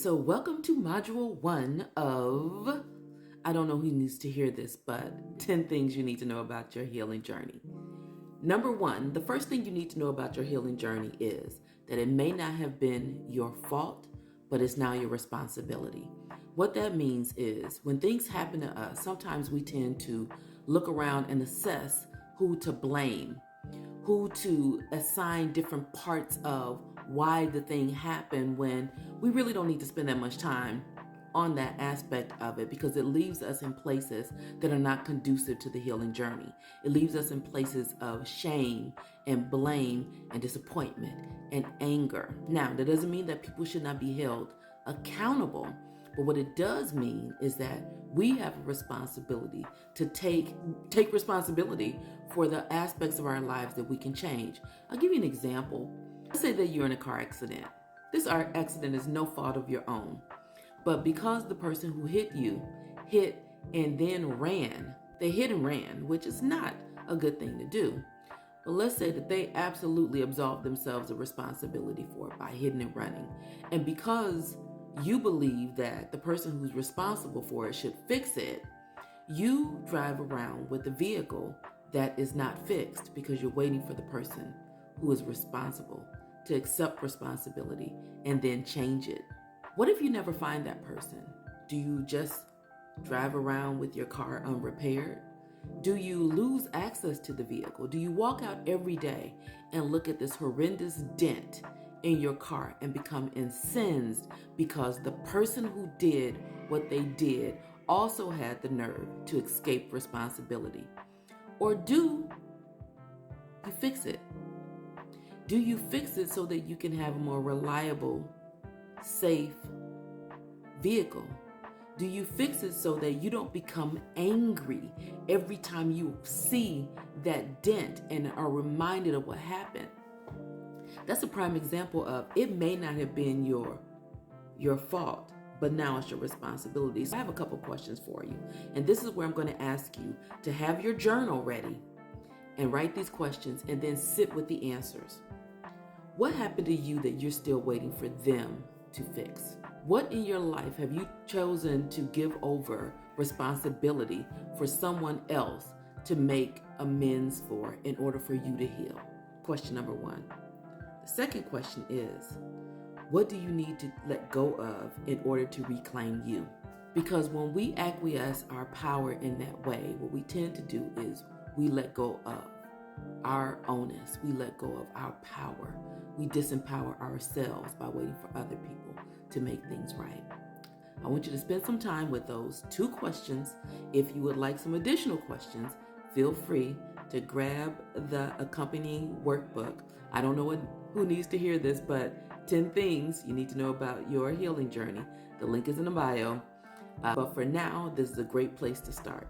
So welcome to module 1 of, I don't know who needs to hear this, but 10 things you need to know about your healing journey. Number 1, the first thing you need to know about your healing journey is that it may not have been your fault, but it's now your responsibility. What that means is when things happen to us, sometimes we tend to look around and assess who to blame, who to assign different parts of why the thing happened, when we really don't need to spend that much time on that aspect of it, because it leaves us in places that are not conducive to the healing journey. It leaves us in places of shame and blame and disappointment and anger. Now, that doesn't mean that people should not be held accountable, but what it does mean is that we have a responsibility to take responsibility for the aspects of our lives that we can change. I'll give you an example. Let's say that you're in a car accident. This accident is no fault of your own, but because the person who hit you hit and then ran, they hit and ran, which is not a good thing to do. But let's say that they absolutely absolved themselves of responsibility for it by hitting and running. And because you believe that the person who's responsible for it should fix it, you drive around with a vehicle that is not fixed because you're waiting for the person who is responsible to accept responsibility and then change it. What if you never find that person? Do you just drive around with your car unrepaired? Do you lose access to the vehicle? Do you walk out every day and look at this horrendous dent in your car and become incensed because the person who did what they did also had the nerve to escape responsibility? Or do you fix it? Do you fix it so that you can have a more reliable, safe vehicle? Do you fix it so that you don't become angry every time you see that dent and are reminded of what happened? That's a prime example of it may not have been your fault, but now it's your responsibility. So I have a couple questions for you, and this is where I'm going to ask you to have your journal ready and write these questions and then sit with the answers. What happened to you that you're still waiting for them to fix? What in your life have you chosen to give over responsibility for someone else to make amends for in order for you to heal? Question number 1. The second question is, what do you need to let go of in order to reclaim you? Because when we acquiesce our power in that way, what we tend to do is we let go of our onus. We let go of our power. We disempower ourselves by waiting for other people to make things right. I want you to spend some time with those 2 questions. If you would like some additional questions, feel free to grab the accompanying workbook. I don't know who needs to hear this, but 10 things you need to know about your healing journey. The link is in the bio. But for now, this is a great place to start.